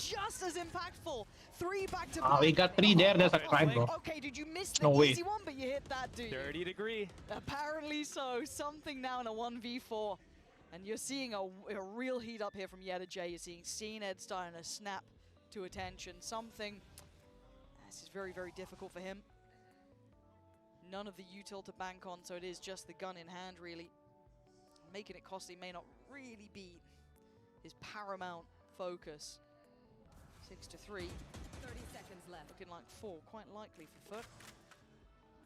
just as impactful. 3 back-to-back. Ah, we got 3 there. That's a crime, bro. Okay, did you miss the No way. easy one, but you hit that, dude? Dirty degree. Apparently so. Something now in a 1v4. And you're seeing a real heat up here from Yeta J. You're seeing CNED starting to snap to attention. Something. This is very, very difficult for him. None of the util to bank on, so it is just the gun in hand, really. Making it costly may not really be his paramount focus. 6-3. 30 seconds left. Looking like 4, quite likely for Foot.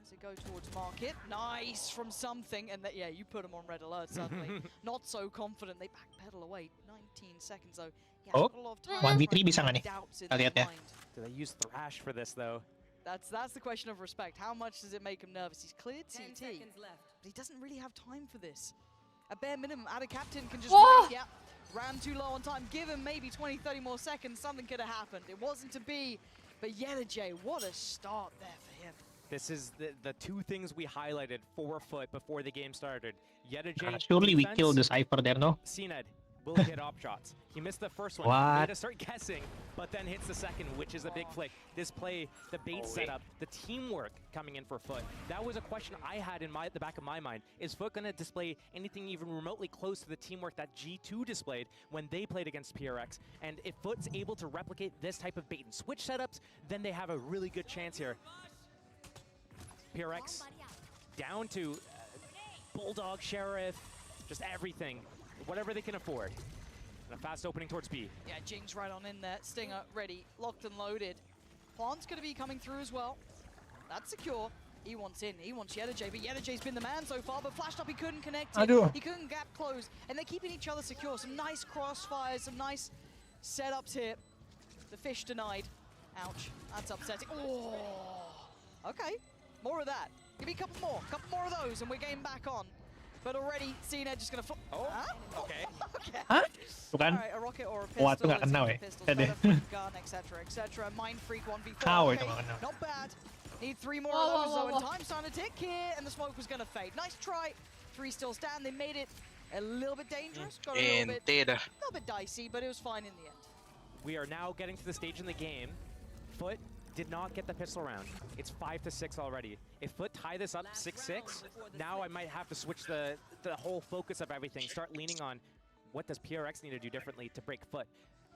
As it goes towards market. Nice from something, and yeah, you put him on red alert suddenly. Not so confident, they backpedal away. 19 seconds though. Yeah, Oh, got a lot of time. 1v3 bisa nggak nih? Doubts in Kita lihat their ya. mind. Do they use Thrash for this though? That's the question of respect. How much does it make him nervous? He's cleared 10 CT, seconds left. but he doesn't really have time for this. At bare minimum, Ada Captain can just Whoa! wait. Yeah, ran too low on time. Give him maybe 20, 30 more seconds. Something could have happened. It wasn't to be. But Yeta J, what a start there for him. This is the 2 things we highlighted for Foot before the game started. Yeta J. Surely we defense, killed the Cypher there, no? CNED will hit op shots. He missed the first one. What? Made to start guessing, but then hits the second, which is a big flick. This play, the bait setup, the teamwork coming in for Foot. That was a question I had in the back of my mind. Is Foot going to display anything even remotely close to the teamwork that G2 displayed when they played against PRX? And if Foot's able to replicate this type of bait and switch setups, then they have a really good chance here. PRX down to Bulldog, Sheriff, just everything. Whatever they can afford. And a fast opening towards B. Yeah, Jing's right on in there. Stinger ready, locked and loaded. Plan's going to be coming through as well. That's secure. He wants in. He wants Yeta J, but Yeta J's been the man so far, but flashed up, he couldn't connect it. Aduh. He couldn't gap close, and they're keeping each other secure. Some nice crossfires, some nice setups here. The fish denied. Ouch, that's upsetting. Oh, okay, more of that. Give me a couple more of those, and we're getting back on. But already, CNED just gonna flip. Oh, huh? okay. Okay. Hah? Tuh kan? Alright, a rocket or a pistol. Wah, itu nggak let's kenal see ya. the pistols, Lihat deh. better for gun, etc. Mind Freak 1v4. Kau Okay, itu nggak kenal. not bad. Need 3 more Whoa, of those whoa, though, whoa, and time's starting to tick here, and the smoke was gonna fade. Nice try. 3 still stand. They made it a little bit dangerous. Got a little bit dicey, but it was fine in the end. We are now getting to the stage in the game. Foot did not get the pistol round. It's 5-6 already. If Foot tie this up 6-6, now I might have to switch the whole focus of everything. Start leaning on what does PRX need to do differently to break Foot.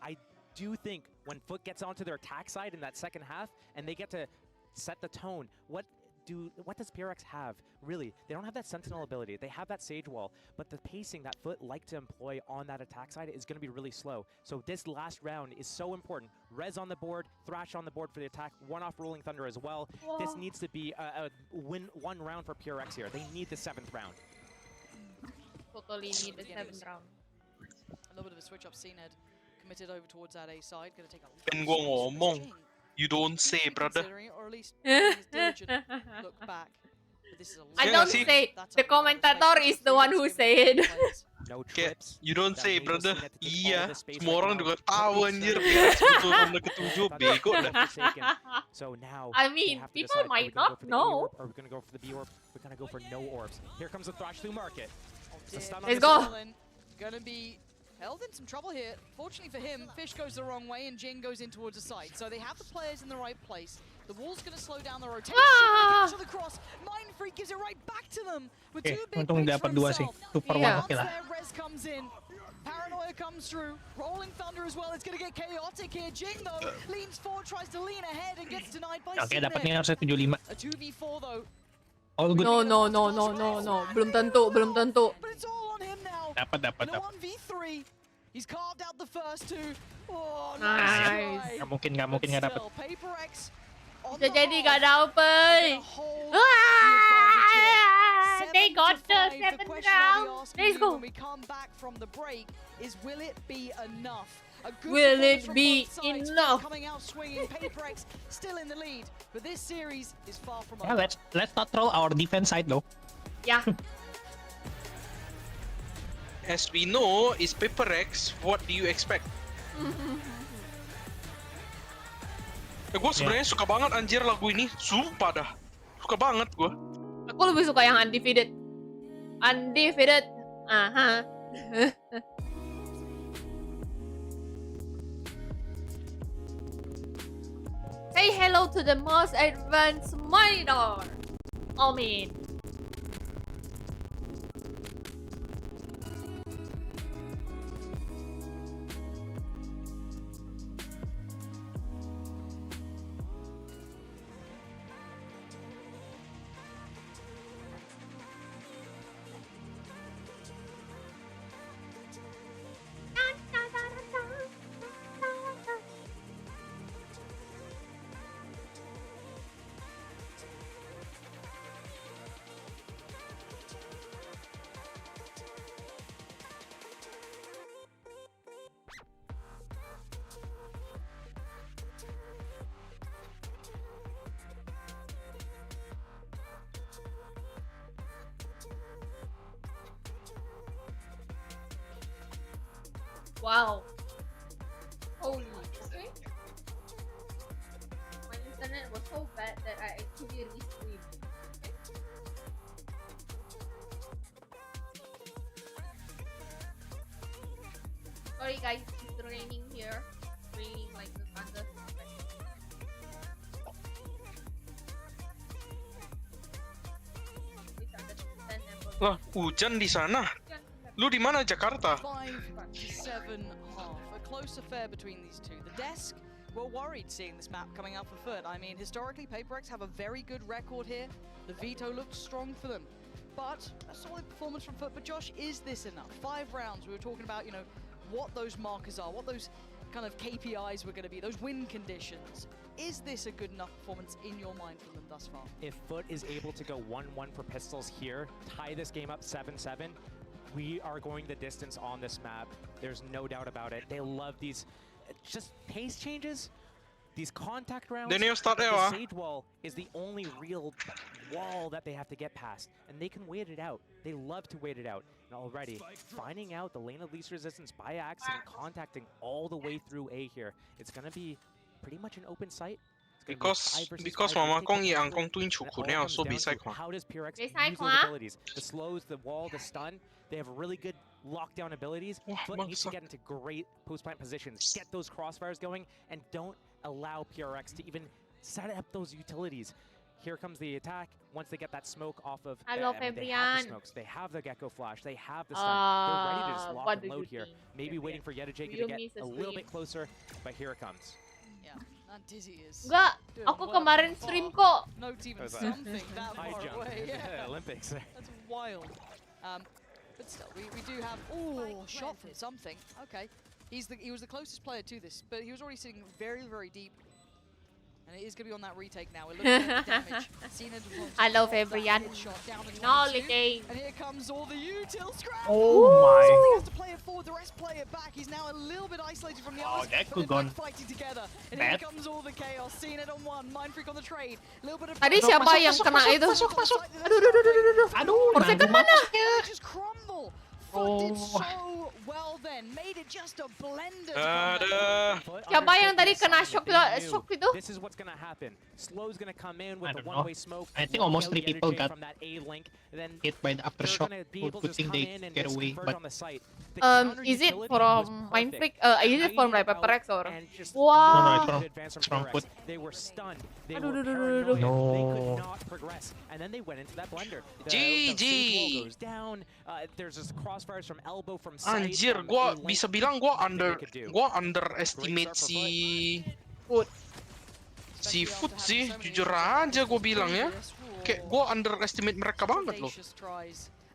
I do think when Foot gets onto their attack side in that second half and they get to set the tone, what does PRX have? Really, they don't have that Sentinel ability. They have that Sage Wall, but the pacing that Foot like to employ on that attack side is going to be really slow. So this last round is so important. Rez on the board, Thrash on the board for the attack, 1-off Rolling Thunder as well. Whoa. This needs to be a one round for PRX here. They need the 7th round. Totally need the 7th round. A little bit of a switch up. CNED committed over towards that A side. Gonna take a Kan gua ngomong. You don't say, brother. Considering it, or at least his diligent look back. But this is a I lot. don't see. say. That's The a lot of commentator space. is the one who said. No Kayak, trips. you don't That say, Mabel brother. Sinet to take all Iya, the space semua right orang now. juga Could tahu be anjir. so- PRX butuh ronde ke-7, Thought they bego were dah. forsaken. So now, I they mean, have to people decide, are we might gonna not go for the A know. orb, or are we gonna go for the B orb? We're gonna go for no orbs. Here comes the Thrash through market. Oh, The dear. stun on Let's the go. Sinet. Gonna be held in some trouble here. Fortunately for him, Fish goes the wrong way and Jing goes in towards the side. So they have the players in the right place. The wall's gonna slow down the rotation. Ah! To the cross. Mind Freak gives it right back to them with Okay, 2 big untung picks for dapat 2 sih. himself. 2 per 1 Yeah. oke lah. There, Rez comes in. Paranoia comes through. Rolling Thunder as well. It's gonna get chaotic here. Jing though leans forward, tries to lean ahead and gets denied by Oke, CNED. dapatnya harusnya 75. A 2v4 though. All good. No. Belum tentu. But it's all on him now. Dapat. In a 1v3, he's carved out the first 2. Oh, Nice. nice. Nggak mungkin nggak dapat. Paper X on Bisa the jadi hold. gak dapet. Gonna hold the advantage here. They 7 got to the 5. 7th question I'll be round. asking Let's you go. When we come back from the break, is will it be enough? A good Will performance it from be both sides. enough? Coming out swinging. Paper X still in the lead, but this series is far from Yeah, over. let's not throw our defense side though. Ya. As we know, is Paper X, what do you expect? Gue sebenarnya suka banget anjir lagu ini, sumpah dah. Suka banget gue. Aku lebih suka yang undefeated. Undefeated. Aha. hello to the most advanced monitor. Oh man. Wow. Holy shit. My internet was so bad that I actually restreamed. Sorry guys, it's raining here. Raining like the thunder. Lah, hujan di sana. Lu di mana, Jakarta? 5-7 half. A close affair between these two. The desk were worried seeing this map coming out for Foot. I mean, historically, PaperX have a very good record here. The veto looks strong for them. But a solid performance from Foot. But Josh, is this enough? 5 rounds. We were talking about, you know, what those markers are, what those kind of KPIs were going to be, those win conditions. Is this a good enough performance in your mind from them thus far? If Foot is able to go 1-1 for Pistols here, tie this game up 7-7, we are going the distance on this map. There's no doubt about it. They love these just pace changes, these contact rounds. The Sage wall is the only real wall that they have to get past, and they can wait it out. They love to wait it out. And already, finding out the lane of least resistance by accident, contacting all the way through A here. It's going to be pretty much an open site. Because mama kong yang kong tuin chukunya so bisa kong. How does PRX use those abilities? The slows, the wall, the stun. They have really good lockdown abilities. Foot needs to get into great post-plant positions, get those crossfires going, and don't allow PRX to even set up those utilities. Here comes the attack. Once they get that smoke off of, they have the smokes, they have the Gecko Flash, they have the stun. They're ready to just lock and load here. Maybe waiting for Yedajay to get a little bit closer, but here it comes. Yeah, that Dizzy is. Enggak, aku kemarin stream kok. Not even something that far away. Yeah. Olympics. That's wild. But still, we do have shot from something. Okay, he was the closest player to this, but he was already sitting very, very deep. And it is going to be on that retake now. We're looking at the damage. Hello, Fabrian. No, Lickay. And here comes all the util scrap. Oh my. Something has to play it forward, the rest play it back. He's now a little bit isolated from the others. that but could they're gone fighting together. And bad. here comes all the chaos. Seen it on one. Mind Freak on the trade. A little bit of Tadi siapa yang kena itu? Aduh, Forsaken mana? just crumble. Foot did so well then. Made it just a blender. Siapa yang tadi kena shock itu? This is what's gonna happen. Slow's gonna come in with the don't know. one-way smoke. I think almost 3 people got from that A link. Then hit by the aftershock. Good thing they get away, but Is it from Mind Freak? Is it from like PaperX or? Wow. Wow. It's from Foot. They were stunned. They Aduh, were aduh, aduh, paranoid. aduh. They could not progress. And then they went into that blender. The GG. stage wall goes down. There's just crossfires from elbow, from side. Anjir, from gua A link. bisa bilang gua underestimate si Foot sih, jujur aja gua bilang ya. Kayak gua underestimate mereka banget loh.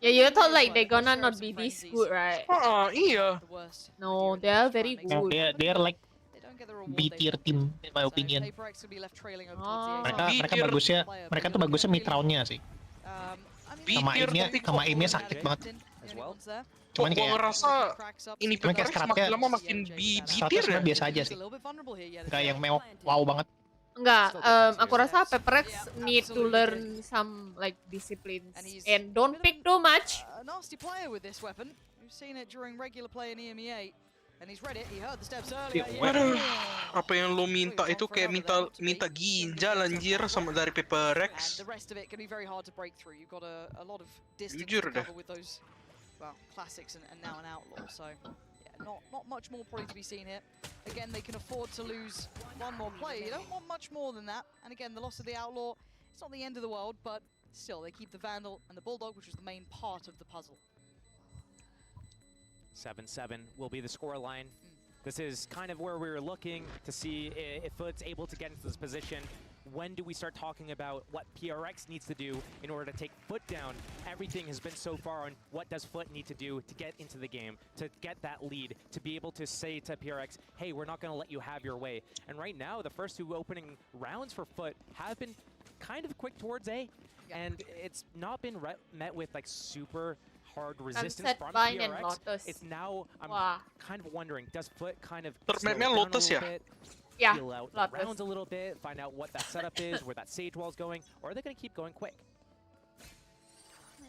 Yeah, you thought like they gonna not be this good, right? Iya. No, they are very No, good. they're like B tier team in my opinion. Mereka bagusnya tuh mid roundnya sih. Sama aimnya sakit banget. Cuman Gua kayak ngerasa ini Cuman kayak PPRX makin lama makin B tier ya. biasa aja sih. Gak yang mewah wow banget. Enggak, aku rasa PaperX need to learn some like disciplines and don't pick too much. A nasty player with this weapon. We've seen it during regular play in EMEA. And he's read it, he heard the steps earlier. Aduh, apa yang lo minta itu kayak minta ginjal anjir sama dari PaperX. And the rest of it can be very hard to break through. You've got a lot of distance Jujur to deh. cover with those, well, classics and now an outlaw. So, yeah, not much more probably to be seen here. again, they can afford to lose one more player. You don't want much more than that. And again, the loss of the Outlaw, it's not the end of the world, but still, they keep the Vandal and the Bulldog, which was the main part of the puzzle. 7-7 will be the scoreline. This is kind of where we were looking to see if Foot's able to get into this position. When do we start talking about what PRX needs to do in order to take Foot down? Everything has been so far on what does Foot need to do to get into the game, to get that lead, to be able to say to PRX, hey, we're not going to let you have your way. And right now, the first two opening rounds for Foot have been kind of quick towards A, and it's not been met with like super hard resistance from PRX. It's now, I'm kind of wondering, does Foot kind of slow it down a little bit? Yeah, feel out the rounds a little bit, find out what that setup is, where that Sage wall's going, or are they going to keep going quick?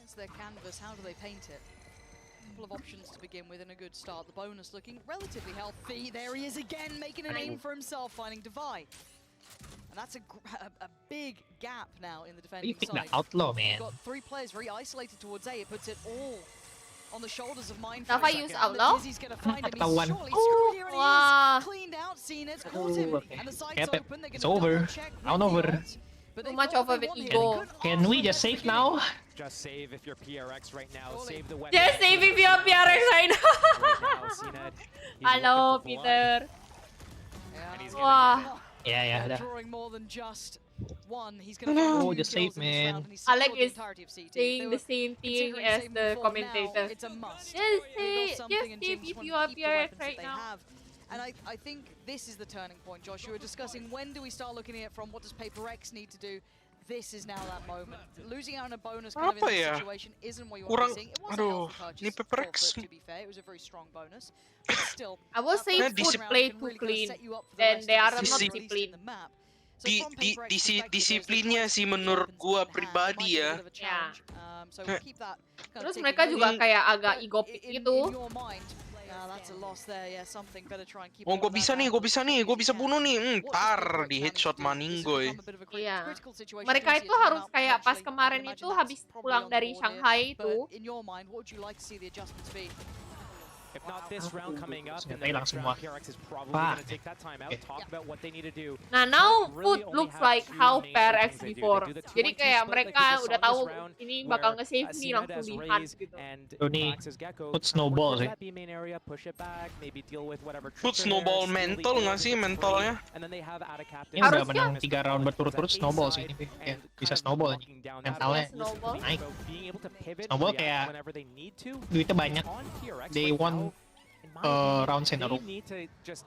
It's their canvas. How do they paint it? A couple of options to begin with and a good start. The bonus looking relatively healthy. There he is again, making a name for himself, finding Divide. And that's a big gap now in the defending You pick side. the Outlaw, man. You've got 3 players very isolated towards A. It puts it all on the shoulders of Mine. Dapat use Outlaw? Dizzy's gonna find him. He's Ketahuan. surely screwed here, and he Wah. is cleaned out. C's caught him, Okay. and the side's Get it. open. They're It's gonna over. double-check Round with the over. ult, but Too they've much got of what a they want here. ego. They could Can we also just get save the now? Just save if you're PRX right now. Surely. Save the weapon. Just save if you're PRX right now. Right now, CNED, he's Hello, looking for blood, Peter. Yeah. and he's Wah. gonna get it. Yeah, They're dah. drawing more than just one. He's going Oh, to just save, man. Alex is saying the same thing as the commentator. It's a must. Just They say, got something just and save Jinx if want you to are keep the PRX weapons that right they now. have. And I think this is the turning point, Josh. You were discussing when do we start looking at it from what does Paper X need to do. This is now that moment. Losing out on a bonus kind of in Apa this ya? situation isn't what you want to Kurang, be seeing. It was a aduh, healthy purchase ini for Paper Foot, X. to be fair. It was a very strong bonus. But still, I will that say first Foot round play can too really clean. set you up for the Then rest they of are the not season, at least in disciplined. the map. So from Paper X perspective, Disiplinya there's sih the menurut weapons gua in hand. pribadi Might be a ya. bit of a challenge. So we'll keep that kind of Terus ticking mereka over. juga kayak agak But ego pick in gitu. your mind, that's a loss there. Yeah, something better try and keep Oh, hold gue of that bisa nih, Vandal gue bisa as nih, quick gue as bisa you can. bunuh nih. What does Tar Paper X di manage headshot to do? This has Maninggoy. become a bit of a Iya. critical situation. Mereka Do see itu a harus timeout kayak pas potentially. I can kemarin imagine itu that's habis probably pulang on the dari board Shanghai here. itu. But in your mind, what would you like to see the adjustments be? If not this round coming up, Terus then the hilang next semua. round, PRX is probably going to Fuck. take that time out, talk about what they need to do. Nah, now Really Foot only looks have like two how main PRX things they do. They before. do the Jadi 2-1-2 kayak split like we mereka just udah saw tahu this round, ini where, bakal nge-save nih CNED langsung has di hunt Raze gitu. and Ini Praxis Gecko Foot kind of snowball work sih. that B main area, push it back, maybe deal with whatever Foot tricks are snowball there, steal the mental ult nggak if sih it's mentalnya? free, and then they have Ada Captain Ini udah Harusnya- menang 3 round berturut-turut snowball sih ini. Ya, bisa snowball aja. Mentalnya Snowball. naik. being able to pivot Snowball and react kayak whenever they need to. duitnya banyak. On PRX They right won now, in my opinion, rounds in a they row. need to just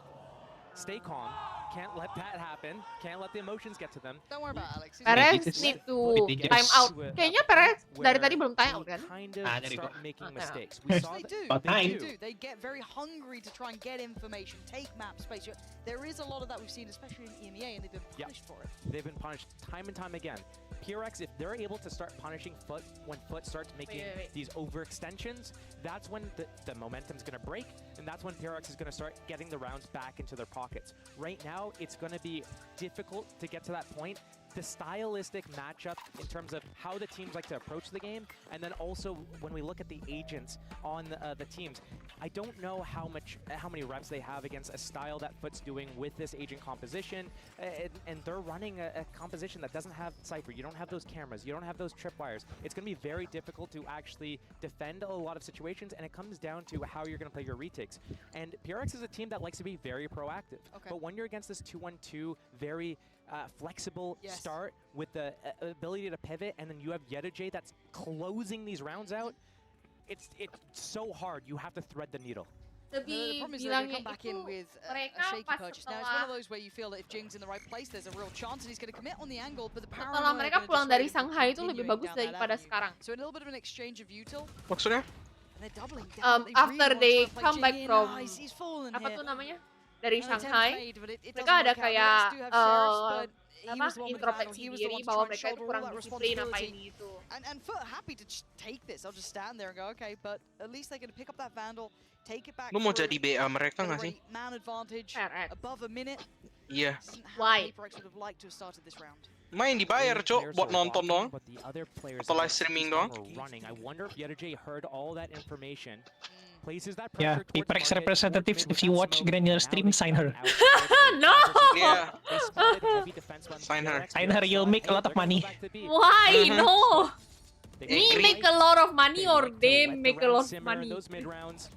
stay calm. Can't let that happen. Can't let the emotions get to them. Don't worry about Alex. PRX This is need to ridiculous. time out. Kayaknya PRX dari tadi belum time out They kan? kind of Ah, there you start go. making Okay. mistakes. We saw They that. do. About They time. do. They get very hungry to try and get information, take map space. There is a lot of that we've seen, especially in EMEA, and they've been Yep. punished for it. They've been punished time and time again. PRX, if they're able to start punishing Foot when Foot starts making wait. these overextensions, that's when the momentum's going to break, and that's when PRX is going to start getting the rounds back into their pockets. Right now, it's going to be difficult to get to that point. The stylistic matchup in terms of how the teams like to approach the game, and then also when we look at the agents on the teams, I don't know how many reps they have against a style that Foot's doing with this agent composition, and they're running a composition that doesn't have Cypher. You don't have those cameras, you don't have those tripwires. It's going to be very difficult to actually defend a lot of situations, and it comes down to how you're going to play your retakes. And PRX is a team that likes to be very proactive, Okay. but when you're against this 2-1-2, very flexible Yes. start with the ability to pivot, and then you have Yedajay that's closing these rounds out, it's so hard. You have to thread the needle. The Lebih problem is they're going to bilangnya come back itu in with a mereka shaky pas purchase. Now, it's one of setelah those where you feel that if Jing's in the right place, there's a real chance, and he's going to commit on the angle, but the setelah paranoia mereka gonna pulang dari dissuade him from Shanghai itu lebih continuing bagus down that daripada avenue. sekarang. So a little bit of an exchange of util, Maksudnya? and they're doubling down. They After really they want to try and come play back Jing in. from He's fallen apa here. tuh namanya? Dari An attempt Shanghai. made, but it Mereka doesn't ada work out. kayak Yes, do have sheriffs, but he apa was the one with the battle. introspeksi He was the diri one to bahwa try and mereka itu shoulder all kurang that disiplin apa responsibility. ini itu. And Foot happy to just take this. I'll just stand there and go, okay, but at least they're going to pick up that Vandal, take it back Lu mau through, jadi BA mereka get a nggak sih? rate, man advantage, PRX. above a minute. Iya. Isn't how Why? Paper X would have liked to have started this round. Main dibayar, Cok, buat nonton doang. But the other players Atau in live that streaming system doang. were running. I wonder if Yedajay heard all that information places that Yeah, pressure towards Paperex market, representatives, with if you that watch smoke, Granelier now stream, they sign can her. out target No! Yeah. They spotted heavy defense on Sign PRX. her, PRX you'll thought, make a hey, lot of they're gonna go money. back to B. Why? No! They Me Agree. make a lot of money They or like to they let the make a round lot of simmer in money? those mid rounds.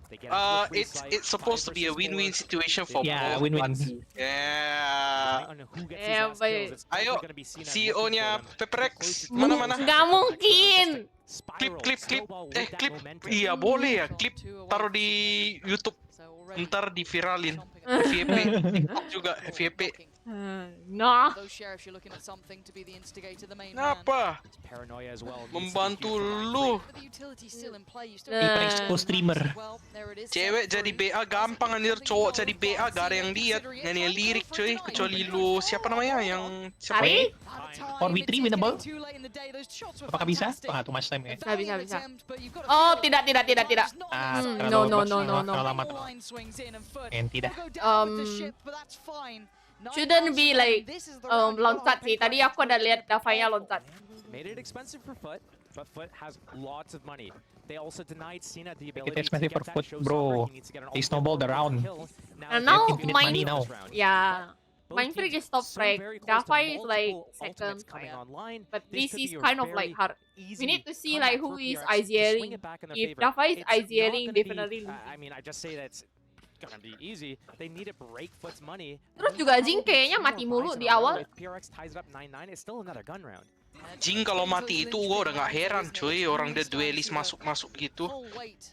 They get a quick It's reset, supposed to be a 5 versus win-win 4. situation They for Yeah, both win-win. parties. Yeah. Depending on who gets Yeah, these last but- kills, it's Ayo, definitely gonna be seen as looking CEO-nya for them to get Paperex, closer to mana-mana? the Nggak next round, mungkin. just to spiral, Klip. snowball with that Klip. momentum. Iya boleh ya, klip taruh di YouTube. So already Ntar diviralin. chomping at the FYP, TikTok juga, FYP. Nah. Those sheriffs, you're looking at something to be the instigator, the main man. Kenapa? It's paranoia as well. Membantu lu. But the utility's still in play. You still Paperex got co-streamer. well, there it is, Cewek set jadi free. BA gampang anjir, cowok jadi BA gak ada yang lihat. Nyanyi lirik cuy, kecuali lu siapa namanya yang siapa Ari? ini? 4v3 winnable? Apakah bisa? Ah, too much time ya. Bisa. Oh, tidak. Ah, No. terlalu lama tuh. And tidak. Shouldn't be like loncat sih. Tadi aku ada lihat Davai-nya loncat. Made it expensive for Foot, but Foot has lots of money. They also denied Cena the Make it ability to expensive get for that Foot, showstopper. bro. He needs to get an They ultimate snowballed or around. kill. And they now have infinite money in now. this round. Yeah. Both Mind Freak teams is top so rank. very close to Davai is like multiple second ultimates coming rank. online. But this could is be a kind of very like hard. easy We need to see comeback like who for is PRX to swing IZLing. it back in their If favor. Davai is It's not IZLing, gonna be, definitely losing. I mean, I just say that it's gonna be easy. They need to break Foot's money. Terus juga Jing kayaknya mati mulu di awal. If PRX ties it up 9-9, it's still another gun round. Jing kalau mati itu gua udah gak heran cuy, orang dia duelis masuk gitu.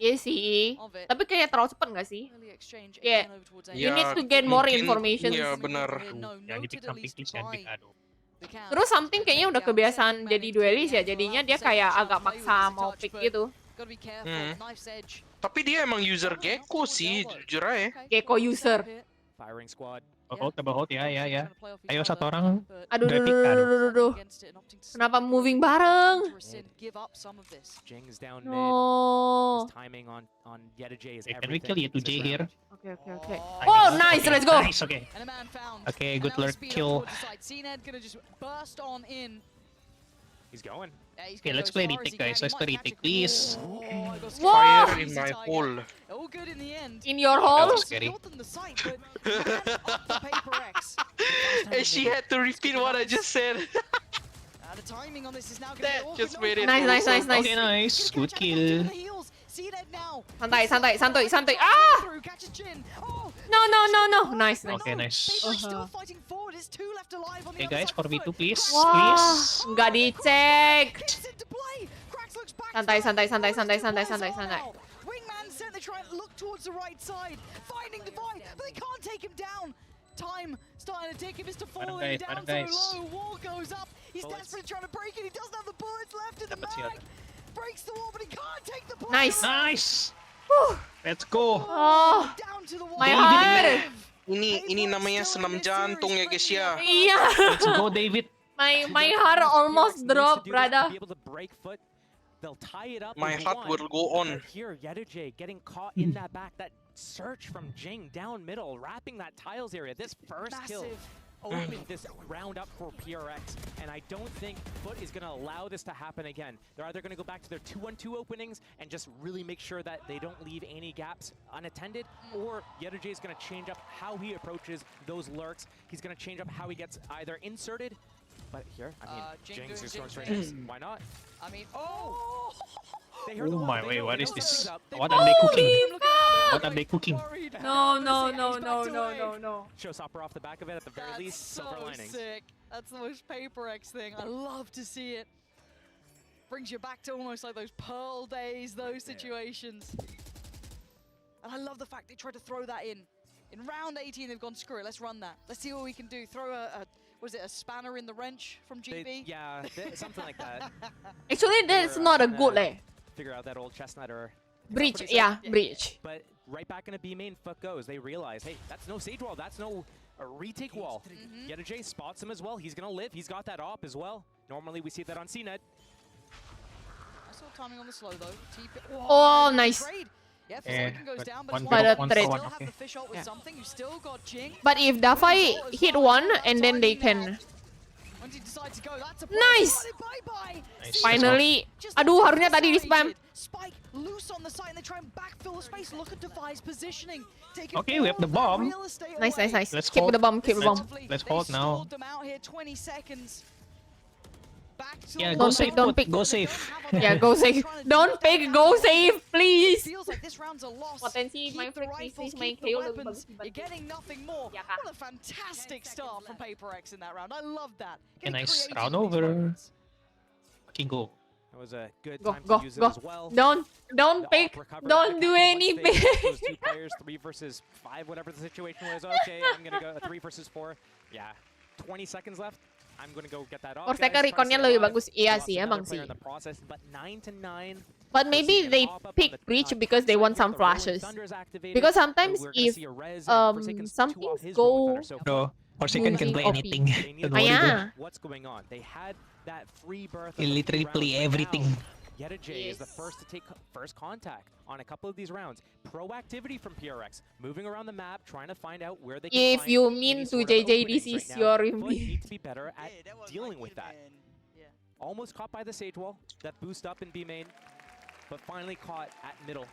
Iya sih. Tapi kayak terlalu cepet gak sih? Yeah. You Ya, need to get more mungkin- information. Iya benar. Yang di pick samping please, jangan pick aduh. Terus something kayaknya udah kebiasaan jadi duelis ya, jadinya dia kayak agak maksa mau pick gitu. Tapi dia emang user Gecko sih, jujur aja. Gecko user. Firing squad. Double hold, ya. Ayo satu orang. Aduh. Kenapa moving bareng? Jing's down mid. No. His timing on Yedajay is Hey, can we everything kill you to this J round. here? Okay. Oh, nice. Let's go. Nice, okay. Okay, good lurk kill. He's going. Okay, let's play retake, guys. Let's play retake, please. Whoa. Fire in my hole. In your That hole? was scary. And she had to repeat what I just said. That just made it Nice. Okay, nice. Good kill. Santai. Ah! No. Nice. Okay, nice. Okay, Okay guys, 4v2, please. Wah, Please. nggak dicek. Santai. Wingman sent the try and look towards the right side, finding the fight, but they can't take him down. Time starting to tick. If it's to fall Madam down guys. so low, wall goes up. He's Bullets. desperately trying to break it. He doesn't have the bullets left in the Dapat siya. mag. Breaks the wall, but he can't take the bullet. Nice. Nice. Whew. Let's go. Oh, Down to the wall. my heart. Ini namanya senam jantung ya guys ya. Iya. Let's go, David. My heart almost dropped, brother. To be able to break Foot. They'll tie it up. My with heart one, will go on. but here, Yedajay getting caught in that back. That search from Jing down middle, wrapping that tiles area. This first kill opened this round up for PRX, and I don't think Foot is going to allow this to happen again. They're either going to go back to their 2-on-2 openings and just really make sure that they don't leave any gaps unattended, or Yedajay is going to change up how he approaches those lurks. He's going to change up how he gets either inserted, but here, I mean, Jing Jing's doing just going straight Jing. in. Why not? I mean, oh! They heard the Oh wall, my they way, know, what they is know this? something's up. They What know are they something's cooking? up. What are they cooking? No. Showstopper off the back of it at the very That's least. so Silver linings. sick. That's the most Paper X thing. I love to see it. Brings you back to almost like those Pearl days, those situations. And I love the fact they tried to throw that in. In round 18, they've gone, screw it, let's run that. Let's see what we can do. Throw was it a spanner in the wrench from GB? Yeah, something like that. Actually, that's not a good Figure out that old chestnut or bridge. somebody said. Yeah, bridge. But right back into B main, Foot goes. They realize, hey, that's no sage wall. That's no retake wall. Yedajay spots him as well. He's gonna live. He's got that op as well. Normally we see that on CNET. I saw timing on the slow though. Oh, nice. Trade. Yeah, Yeah, Forsaken goes but down, one but But it's a one trade. still Okay. have the fish ult with Yeah. something. You still got Jing. But if Davai hit one and then they can. Once he decides to go, that's a Nice. bye-bye. Nice. Finally. Aduh, harusnya tadi di spam. Spike loose on the side and they try and backfill the space. Look at Devi's positioning. Okay, we have the bomb. Nice, nice, nice. Let's Keep hold. the bomb, keep the bomb. Let's hold now. Them out here, 20 seconds. Back to Yeah, the go Don't safe. pick, don't pick. Go safe. Yeah, go safe. Don't pick, go safe, please. Feels like this round's a loss. Potensi Keep main the free rifles, main keep the KO lebih weapons. bagus You're getting nothing more. Ya, Kak. What a fantastic start from Paper X in that round. I love that. Okay, Getting nice. creative Round in these over. moments. Fucking go. That was a good Go, time go, to use it go. as well. Don't The pick. AWP recovered Don't do back after one phase. Those anything. 2 players, 3 versus 5, whatever the situation was. Okay, I'm gonna go 3 versus 4. Yeah, 20 seconds left. I'm gonna go get that off. Forsaken guys. Try to reconnya stay lebih alive. bagus. Iya Lost sih, another emang player sih. in the process, but 9 to 9. But maybe Forsaken they pop up on pick the, Breach because they want some backside here. The flashes. Thunder's activated, Because so sometimes we're gonna if see a res and Forsaken's some 2 off things his rolling go thunder so far. Bro, Forsaken can Moving play OP. anything. They need Don't to worry, yeah. bro. know what's going on. They had that free berth. He of the literally 2 play rounds, but everything. now Yeta J is the Yes. first to take first contact on a couple of these rounds. Proactivity from PRX, moving around the map, trying to find out where they can If find you any mean to sort of JJ, openings this is right now. your Foot review. need to be better at Yeah, that was dealing like with that. flipping. Yeah. Almost caught by the Sage Wall, that boost up in B main, but finally caught at middle.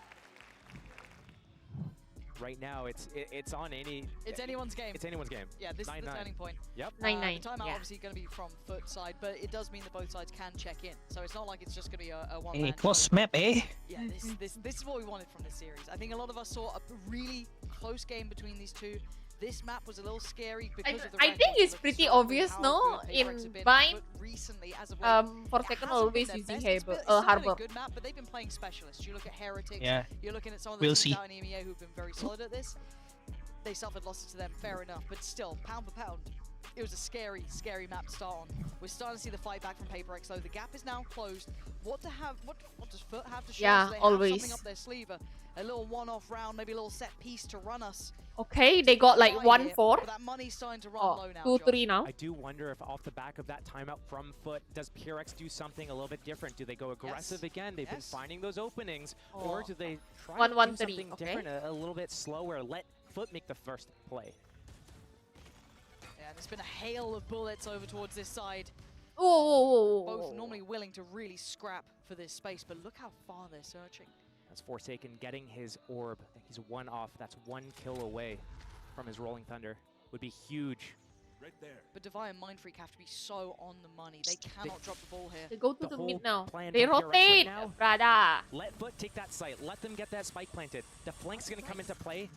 Right now, it's on any. It's anyone's game. It's anyone's game. Yeah, this is the 9-9. turning point. Yep. 9-9. The timeout Yeah. obviously going to be from Foot side, but it does mean that both sides can check in. So it's not like it's just going to be a one-man Hey, show. close map, eh? Yeah, this is what we wanted from this series. I think a lot of us saw a really close game between these two. This map was a little scary because of the I red think dot, it's but pretty historically obvious, how no? good In Paperex have been. Vine, But recently, as of late, Forsaken it hasn't always been using their best. It's been Harbor. a good map, but they've been playing specialists. You look at Heretics, Yeah. you're looking at some of the We'll teams see. out in EMEA who've been very solid at this. They suffered losses to them, fair enough, but still, pound for pound, it was a scary, scary map to start on. We're starting to see the fight back from Paperex, though. The gap is now closed. What does Foot have to show? Yeah, Do they have always. something up their sleeve? A little one-off round, maybe a little set piece to run us. Okay, they got like Right 1-4. here, but that money's starting to run Oh, low now, 2-3 Josh. now. I do wonder if off the back of that timeout from Foot, does PRX do something a little bit different? Do they go aggressive again? They've been Yes. finding those openings. Or Oh. do they try 1-1-3, to do something okay. different, a little bit slower, let Foot make the first play? Yeah, and it's been a hail of bullets over towards this side. Oh. Both normally willing to really scrap for this space, but look how far they're searching. That's Forsaken getting his orb. He's 1 off. That's 1 kill away from his Rolling Thunder. Would be huge. But Devi and Mindfreak have to be so on the money. They cannot drop the ball here. They go to The the whole mid now. plan They from PRX right rotate, now- brother. Let Foot take that site. Let them get that spike planted. The flank's going to come into play.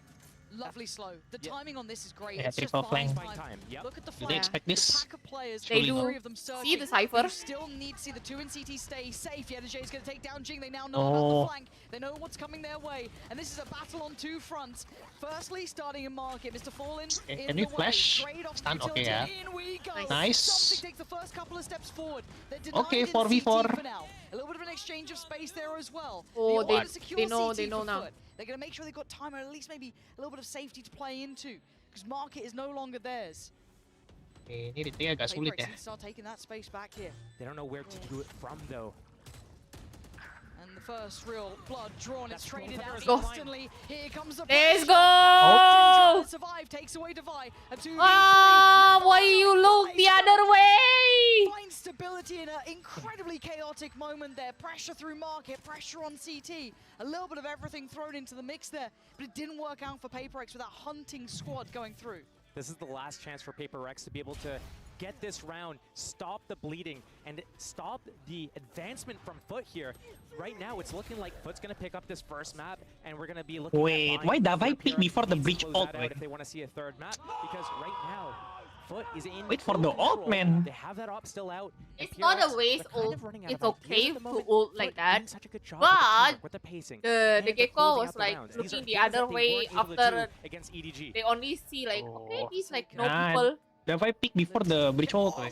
Lovely slow. The Yeah. timing on this is great. Yeah, It's just triple buying flank. time. Yep. Look at the Do flank. they expect The this? pack of players, They do. 3 of them searching. See the Cypher? You still need to see the 2 in CT stay safe. Yeta J is going to take down Jing. They now know Oh. about the flank. They know what's coming their way. And this is a battle on 2 fronts. Firstly, starting in market. Mr. Fallen in Can the we flash? way. Straight off Stun? utility. Okay, yeah. In we go. Nice. Something takes the first couple of steps forward. They're denied Okay, in 4v4. CT for now. A little bit of an exchange of space there as well. Oh, The they- order secure they know- CT they know for now. Foot. They're going to make sure they've got time or at least maybe a little bit of safety to play into. Because market is no longer theirs. Ini dia agak sulit Paperex ya. need to start taking that space back here. They don't know where to do it from, though. And the first real blood drawn, it's That's traded out Let's go. instantly. Here comes the Let's pressure. go! Trying to survive, takes away Devi. A 2v3. Ah, why you look the other way? Find stability in an incredibly chaotic moment there. Pressure through market, pressure on CT. A little bit of everything thrown into the mix there, but it didn't work out for Paperex with that hunting squad going through. This is the last chance for PaperX to be able to get this round, stop the bleeding, and stop the advancement from Foot here. Right now, it's looking like Foot's going to pick up this first map, and we're going to be looking Wait, at why buying Davai where pick PRX before the needs to breach close ult, that out man? if they want to see a third map, because right now, Foot is in Wait for full the ult, control. man. They have that op still out. and It's not a PRX, waste they're kind ult. of running out It's of ideas okay at the to moment. ult Foot like doing that. such a good job But with the teamwork, with the pacing. The and Gecko closing was out the like rounds. These looking are the things other that they way weren't able to after do against EDG. they only see like, okay, Oh. these like no Nah, people. Davai pick before the breach ult. weh.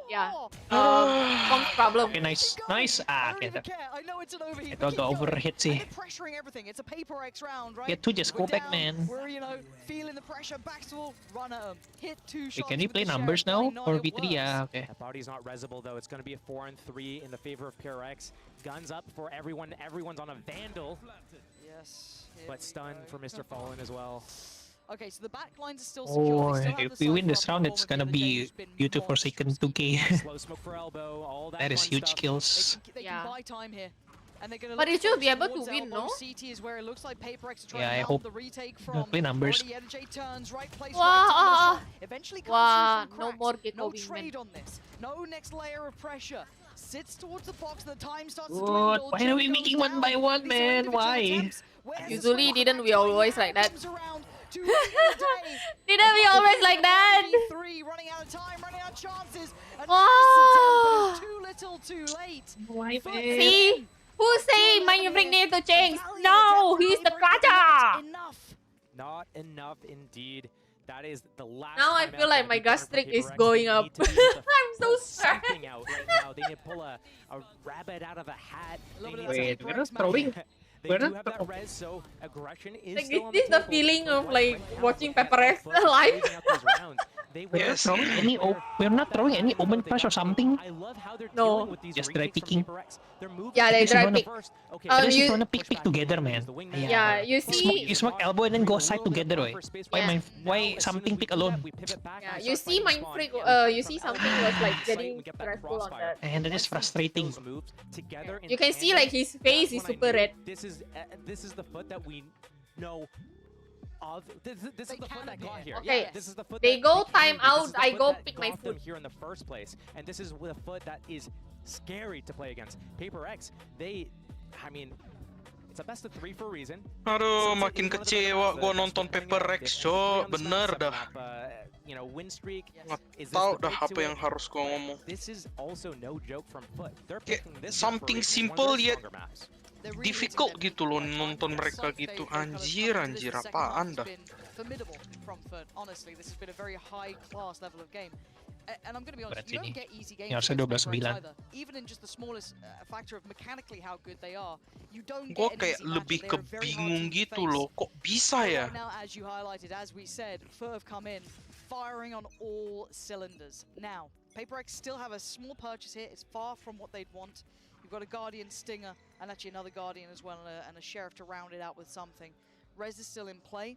Yeah. Comms problem. Okay, nice. Nice. I Ah, don't okay. even care. I know it's an overheat. Itu but keep agak going. overheat And sih. they're pressuring everything. It's a Paperex round, right? Get to just go We're back, down, man. We're, feeling the pressure. Back to wall, run at them. Hit 2 shots. Wait, can we with play the numbers Sheriff. now? Why not? Or It V3? works. Yeah, okay. That body's not resable though. It's going to be a 4-3 in the favor of PRX. Guns up for everyone. Everyone's on a Vandal, Yes. here but we stun go. for Mr. Fallen as well. Okay, so the back lines are still secure. Oh, They still have if the we win Cypher this up on round, the it's form gonna of Yeta J, be who's been due to Forsaken monstrous. 2K. Slow smoke for elbow, all that That is fun huge stuff. kills. They Yeah. can buy time here. And they're gonna But look it should be able to towards win, elbow. no? CT is where it looks like Paper X are trying Yeah, to I help hope the retake they'll from. play numbers. Already NJ turns, right place, Wow, right time to shot. Eventually comes wow, through from no cracks. more Gecko No wingman. trade on this. No next layer of pressure. Sits towards the box, the time starts to What? dwindle. Why are we Jay making goes one by down. one, These are man? individual Why? attempts. Where's the Usually swing? didn't we Max always Wayne like that? comes around to win the day. Didn't we always like that? 3 running out of time, running out of chances. A Wow. nice attempt, but it's too little, too late. Why, Foot man? See? Who say my bring near to change? Valiant No, attempt he's from the Paper X, but Kraja! not enough. Not enough indeed. That is the last. Now I time feel out like that my we garnered gastric from is Paper X. going They up. need to be able to I'm so pull stressed. something out right now. They need to pull a rabbit out of a hat. A little They bit need of Wait, Paper we're not X throwing. magic. They We're do not have that throw- res, so aggression is Like, still is on this the table. feeling But of, what like, right now, watching looking at Pepper how X Foot is live? closing out these rounds, they We're not were throwing able any. to We're not throwing any that open they push or got. something. I love how they're No. dealing with these Just try retakes from picking. Paper X. They're moving. Yeah, they They try wanna pick. first- Okay, I just you- wanna push pick back together, in, man. use the wingman. Yeah, you see- You smoke elbow and then go side together, Right? right? Why my why something pick alone? Yeah, you see Mind Freak, you see something was like getting stressful on that. And that is frustrating. You can see like his face is super red. This is the foot that we know of. This is the foot that got here. Okay, Yeah, this is the foot they that go became time good. This out, is the I foot go that pick my got them foot. here in the first place, and this is with a foot that is scary to play against. Paper X, I mean, it's a best of 3 for a reason. Aduh, makin kecewa gua nonton Paper X, cok. Bener dah. You know, win streak. Nggak Is this tahu the dah big apa to yang it? harus gua ngomong. This is also no joke from Foot. They're Kayak picking this something for a reason. It's one of simple their yet stronger maps. They're really difficult hitting gitu loh them. nonton mereka Such gitu. they've kind of Anjir, come into anjir, this. The second half apaan has dah? been formidable from Foot. Honestly, this has been a very high-class level of game. And I'm going to be honest, Berat you don't sini. get easy games Ini harusnya against Paper X 12-9. either. Even in just the smallest factor of mechanically how good they are, you don't Gue get an kayak easy lebih matchup. They're a very hard kebingung team to gitu face. loh. Kok bisa ya? Right now, as you highlighted, as we said, Foot have come in, firing on all cylinders. Now, Paper X still have a small purchase here. It's far from what they'd want. You've got a Guardian Stinger, and actually another Guardian as well, and a Sheriff to round it out with something. Rez is still in play.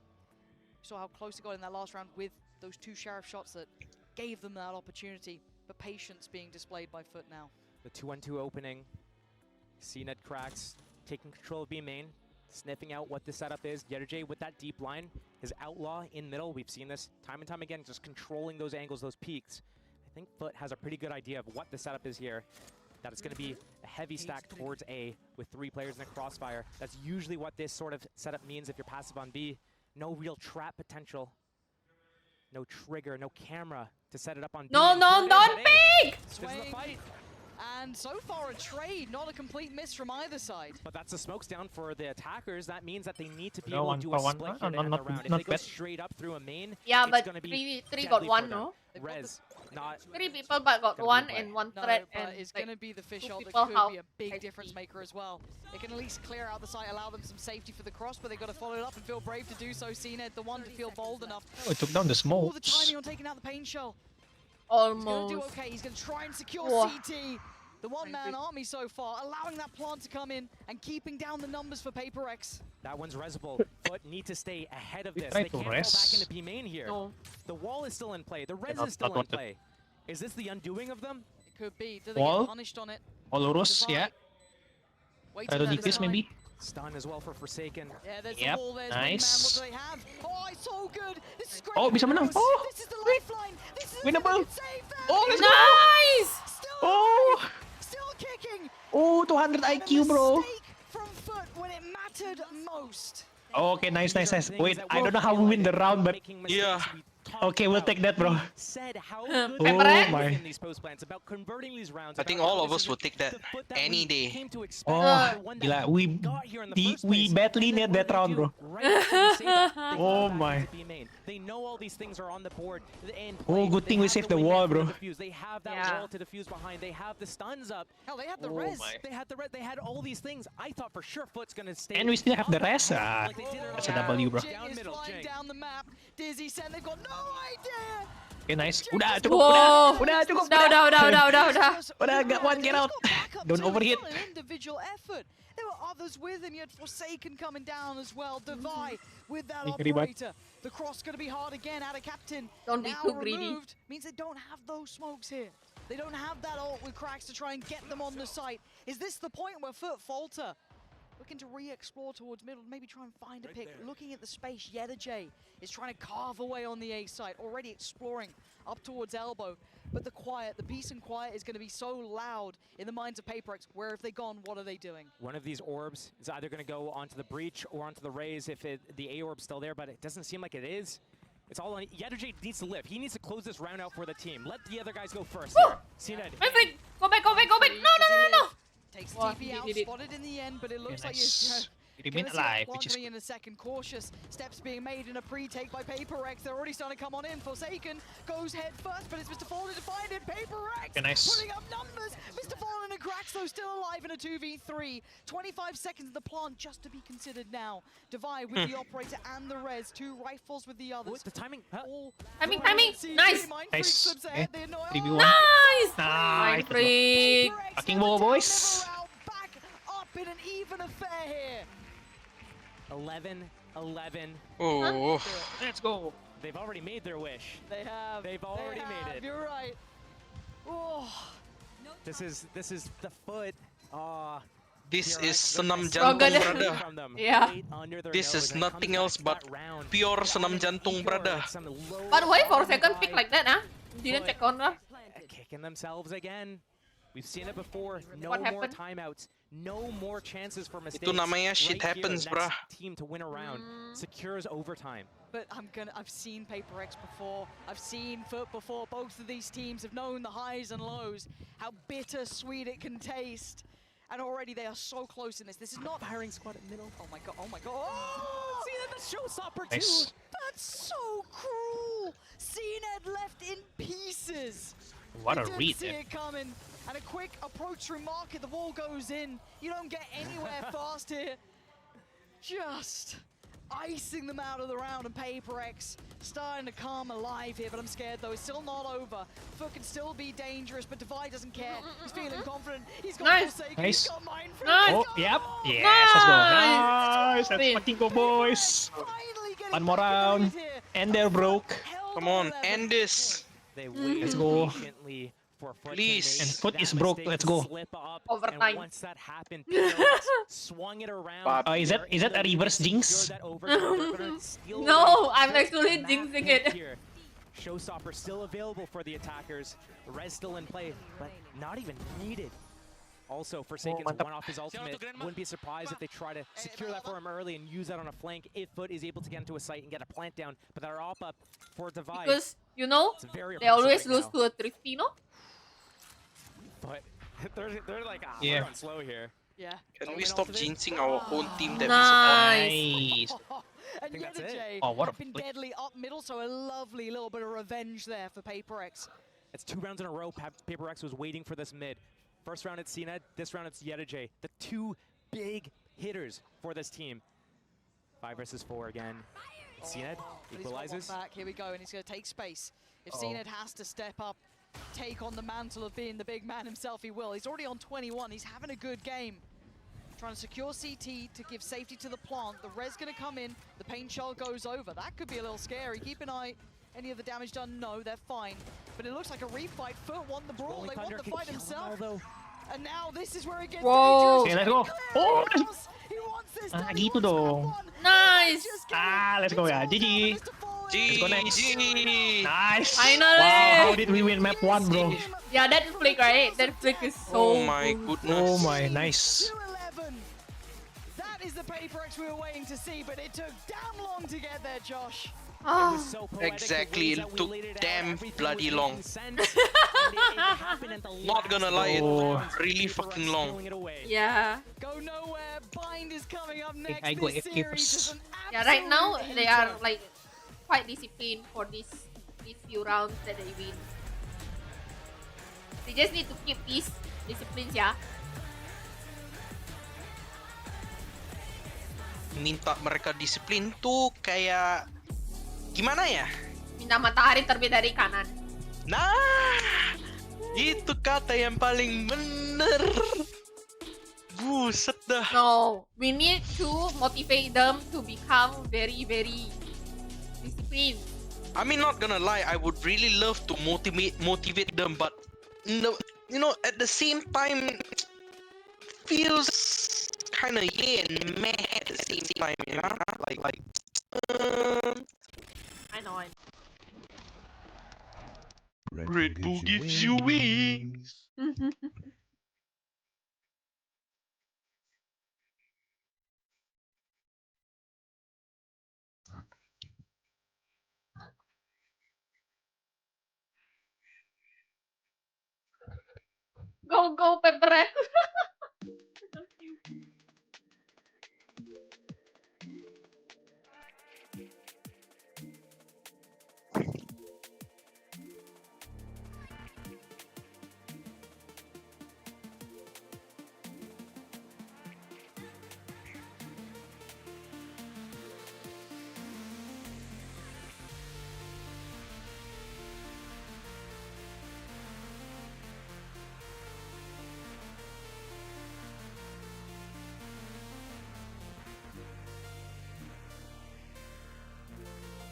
You saw how close they got in that last round with those 2 Sheriff shots that gave them that opportunity. But patience being displayed by Foot now. The 2-1-2 opening. CNET cracks, taking control of B main, sniffing out what the setup is. J with that deep line, his outlaw in middle. We've seen this time and time again, just controlling those angles, those peaks. I think Foot has a pretty good idea of what the setup is here. That it's going to be a heavy stack towards A with 3 players in the crossfire. That's usually what this sort of setup means if you're passive on B. No real trap potential. No trigger, no camera to set it up on B. No, And no, here it is don't at A. pick! This is the Swing. fight. And so far a trade, not a complete miss from either side. But that's the smokes down for the attackers. That means that they need to be No, able one to do for a one. split No, here to no, end the not- round. If not they go bad. straight up through a main, Yeah, it's but gonna be 3 got deadly 1, for them. no? Rez, not 3 people but got Gonna be 1 play. and 1 No, threat but and it's like, going to be the fish 2 shot that people could how be a big I difference see. maker as well. They can at least clear out the site, allow them some safety for the cross, but they've got to follow it up and feel brave to do so. CNED, the one to feel bold enough. Oh, it took down the All the smokes. timing on taking out the pain shell. He's going to do almost. okay. He's going to try and secure Whoa. CT. The one-man army so far, allowing that plant to come in and keeping down the numbers for Paper X. that one's resable. Foot need to stay ahead of We this. try They to can't fall back res. into B main here. No. The wall is still in play. The res not- is still not in wanted. play. Is this the undoing of them? It could be. Do they Wall. get punished on it? All lurus, Divide. ya. Wait Try till to that defuse time. maybe. Stun as well for Forsaken. Yeah, there's Yep, the wall, there's nice. Wingman. What do they have? Oh, it's so good. This is great. Oh, bisa menang. Oh, This is the lifeline. This is winnable. the save there. Oh, let's go. Nice! Still Oh, still kicking. oh, 200 And a IQ, bro. mistake from Foot when it mattered most. Oh, okay, nice, These nice, are nice. things Wait, that I will don't know how feel we win like the round, but making mistakes. Yeah. We talked okay, we'll about- take that, bro. we said how good Oh they were my. within these post plants, about converting these rounds. I think about all how of this us is would take that the foot that any we day. came to expect, Oh, the one that gila, we got here in the first we place. badly And then need what that do round, they bro. do? Right after we say that, they Oh go back my. into B main. They know all these things are on the board. And Oh, play. good They thing we have saved the wingman wall, for bro. the defuse. They have that Yeah. wall to defuse behind. They have the stuns up. Hell, they had the Oh res. my. They had the red. They had all these things. I thought for sure Foot's gonna stay. And we still have the up rest. Ah, like they did that's a earlier. W, bro. Jing Down is middle, flying Jing. down the map. Dizzy said they've got no idea. Okay, nice. Udah, cukup, Whoa. udah, cukup, Udah, udah, udah, udah, udah, udah. Udah, got one, get out. Don't overhit. It's not an individual effort. There were others with him. You had Forsaken coming down as well. Divide with that Hey, Ribot. operator. The cross going to be hard again out of captain. Don't be Now too greedy. removed means they don't have those smokes here. They don't have that ult with Cracks to try and get them on the site. Is this the point where Foot falter? Looking to re-explore towards middle, maybe try and find a pick. Looking at the space, J is trying to carve away on the A site, already exploring up towards elbow. But the peace and quiet is going to be so loud in the minds of Paperex. Where have they gone? What are they doing? One of these orbs is either going to go onto the breach or onto the raise if the A orb's still there, but it doesn't seem like it is. It's all on. J needs to live. He needs to close this round out for the team. Let the other guys go first. CNED. My friend, go back. No. Takes Wow, TP he out, did it. spotted in the end, but it looks like nice. you're Remain gonna see alive, that which is coming in a second. Cautious steps being made in a pre-take by Paperex. They're already starting to come on in. Forsaken goes head first, but it's Mr. Fallen to find it. Paperex nice. putting up numbers. Mr. Fallen and Grax though still alive in a 2v3. 25 seconds of the plant just to be considered now. Divide with the operator and the res. 2 rifles with the others. The timing. All Timing. CT, Nice. Mind Nice. Freak slips ahead. They know- 3v1. Nice. Nice. My freak. Paperex Fucking have ball, to boys. deliver out, back up in an even affair here. 11-11. Oh. Let's go. They've already made their wish. They have. They've already made it. You're right. Oh, This is the Foot. This PRX is with senam the jantung, Struggle. brother. from them. Yeah. Right under their This nose, is and it nothing comes else back to but that round. pure senam Dominant jantung, Igor brother. at some low But why for on second the pick dive. like that, huh? Didn't check on her. Kicking themselves again. We've seen it before. No What more happened? timeouts. No more chances for mistakes. Itu namanya shit Right here, happens, next bruh. Team to win a round secures overtime. but I've seen Paperex before. I've seen Foot before. Both of these teams have known the highs and lows, how bittersweet it can taste. And already they are so close in this. This is not Firing squad at middle. Oh my god, oh my god. Oh! See that? The showstopper Nice. too. That's so cruel! CNED left in pieces. What They a didn't read see there. it coming. And a quick approach through market, the wall goes in. You don't get anywhere fast here. Just icing them out of the round, and Paperex starting to come alive here, but I'm scared though. It's still not over. Foot can still be dangerous, but Divide doesn't care. He's feeling confident. He's got Nice. Forsaken. Nice. He's got Mind Freak. Nice. Oh, Let's go! yep. Yes, let's go. Nice. Nice. Let's fucking go, boys. Finally getting One more back in the round. lead here. And they're broke. Held Come on, level. end this. They waited Let's go. patiently for Foot Please. to make And Foot that is broke. mistake Let's to go. slip up. Overtime. And once that happened, PRX swung it around. Is that They're a in the reverse lead, jinx? secure that overtime. They're gonna steal No, away I'm just actually that jinxing pick it. here. Showstopper still available for the attackers. The res still in play, but not even needed. Also, Forsaken's mantap. one off his ultimate. Wouldn't be surprised if they try to secure that for him early and use that on a flank if Foot is able to get into a site and get a plant down. But they're up for Divide. Because, you know, It's very they always oppressive right lose now. to a Thrifty, no? But they're like, Yeah. we're on slow here. Yeah. Can we stop jinxing our own team that Nice. Nice. And think that's J Oh, what a have been flick. deadly up middle, so a lovely little bit of revenge there for Paperex. It's 2 rounds in a row. Paperex was waiting for this mid. First round it's CNED, this round it's J. The 2 big hitters for this team. 5 versus 4 again. CNED But he's got one equalizes. back. Here we go, and he's going to take space. If CNED has to step up, take on the mantle of being the big man himself, he will. He's already on 21. He's having a good game. Trying to secure CT to give safety to the plant. The res going to come in. The paint shell goes over. That could be a little scary. Keep an eye. Any of the damage done? No, they're fine. But it looks like a refight. Foot won the brawl. Rolling They want Thunder the can fight kill them all, himself. though. And now this is where it gets Whoa. dangerous. Okay, let's go. Oh, Clearinghouse. He wants this Ah, done. He gitu wants that dong. one. Nice. Just get Ah, it. let's go It's ya. all GG. down to Mr. Fallen. Let's go next. GG. Nice. Finally. Wow, how did we win map 1, bro? Yeah, that flick, right? That flick is so Oh my cool. goodness. Oh my, nice. 2-11. That is the Paperex we were waiting to see, but it took damn long to get there, Josh. It Ah. was so poetic, the Exactly, ways it that we took laid it out, damn everything bloody was long. making sense, and it happened at the Not gonna last lie, it Oh. round. really Paperex fucking long. stealing it away. Yeah. Go nowhere. Bind is coming up next. I go This AFK series first. is an Yeah, right now absolute they are heater. like quite disciplined for these few rounds that they win. They just need to keep these disciplines, yeah. Minta mereka disiplin tuh kayak gimana ya? Minta matahari terbit dari kanan. Nah, itu kata yang paling bener. Buset dah. No, we need to motivate them to become very, very disciplined. I mean, not gonna lie, I would really love to motivate them, but no, you know, at the same time, feels kind of yeah and meh at the same time, you know? Um, I know. Red Bull gives you wings. Go Pepper X.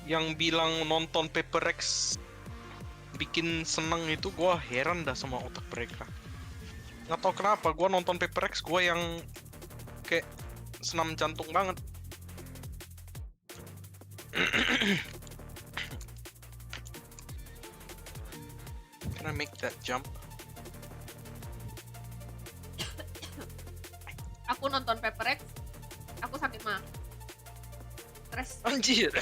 Yang bilang nonton Paper X bikin seneng itu gua heran dah sama otak mereka. Nggak tahu kenapa gua nonton Paper X gua yang kayak senam jantung banget. Can I make that jump? Aku nonton Pepper X, aku sakit mah. Stres. Anjir.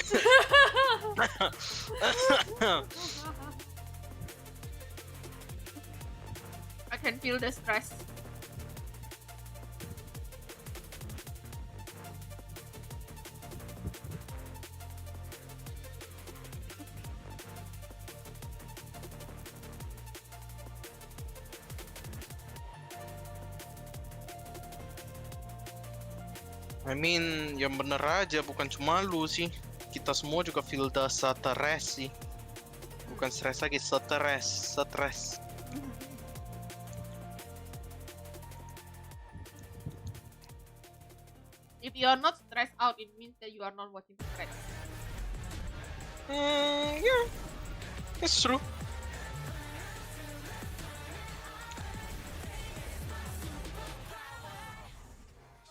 I can feel the stress. I mean, yang bener aja, bukan cuma lu sih. Kita semua juga feel the stress sih. Bukan stres lagi, stress. If you are not stressed out, it means that you are not watching Pepper X. Yeah, it's true.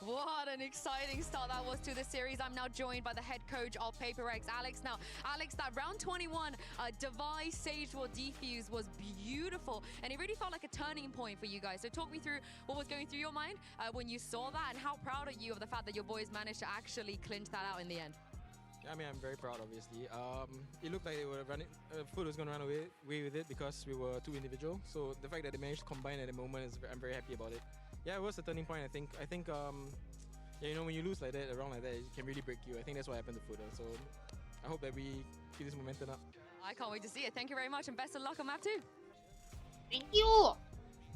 What an exciting start that was to the series. I'm now joined by the head coach of Paper X, Alex. Now, Alex, that round 21 Device Sage War defuse was beautiful, and it really felt like a turning point for you guys. So talk me through what was going through your mind when you saw that, and how proud are you of the fact that your boys managed to actually clinch that out in the end? I mean, I'm very proud, obviously. It looked like they were running, Foot was going to run away with it because we were too individual. So the fact that they managed to combine at the moment, I'm very happy about it. Yeah, it was a turning point, I think. Yeah, you know, when you lose like that, a round like that, it can really break you. I think that's what happened to Foot. So I hope that we keep this momentum up. I can't wait to see it. Thank you very much, and best of luck on map 2. Thank you.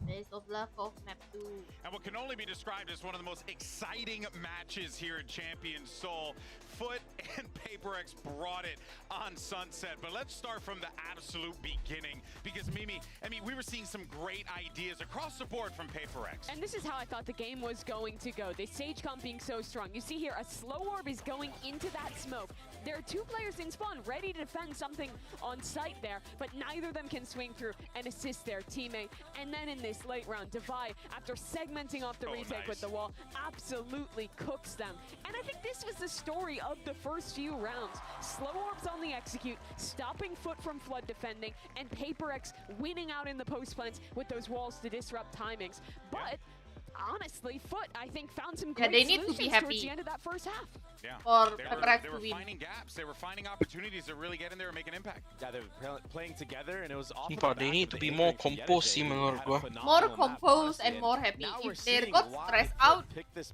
Best of luck of map 2. And what can only be described as one of the most exciting matches here in Champions Seoul. Foot and Paper X brought it on Sunset. But let's start from the absolute beginning, because Mimi, I mean, we were seeing some great ideas across the board from Paper X. And this is how I thought the game was going to go. The Sage comp being so strong. You see here, a slow orb is going into that smoke. There are two players in spawn ready to defend something on site there, but neither of them can swing through and assist their teammate. And then in this late round, Devi, after segmenting off the retake with the wall, absolutely cooks them. And I think this was the story of the first few rounds. Slow orbs on the execute, stopping Foot from flood defending, and Paper X winning out in the post plants with those walls to disrupt timings. But honestly, Foot, I think, found some great they need to solutions be towards happy. the end of that first half. Yeah. Or They Pepper X were to win. finding gaps. They were finding opportunities to really get in there and make an impact. Yeah, they're playing together, and it was off. Sumpah, they need to be more composed sih menurut gua. More composed and more happy. If they got stressed out,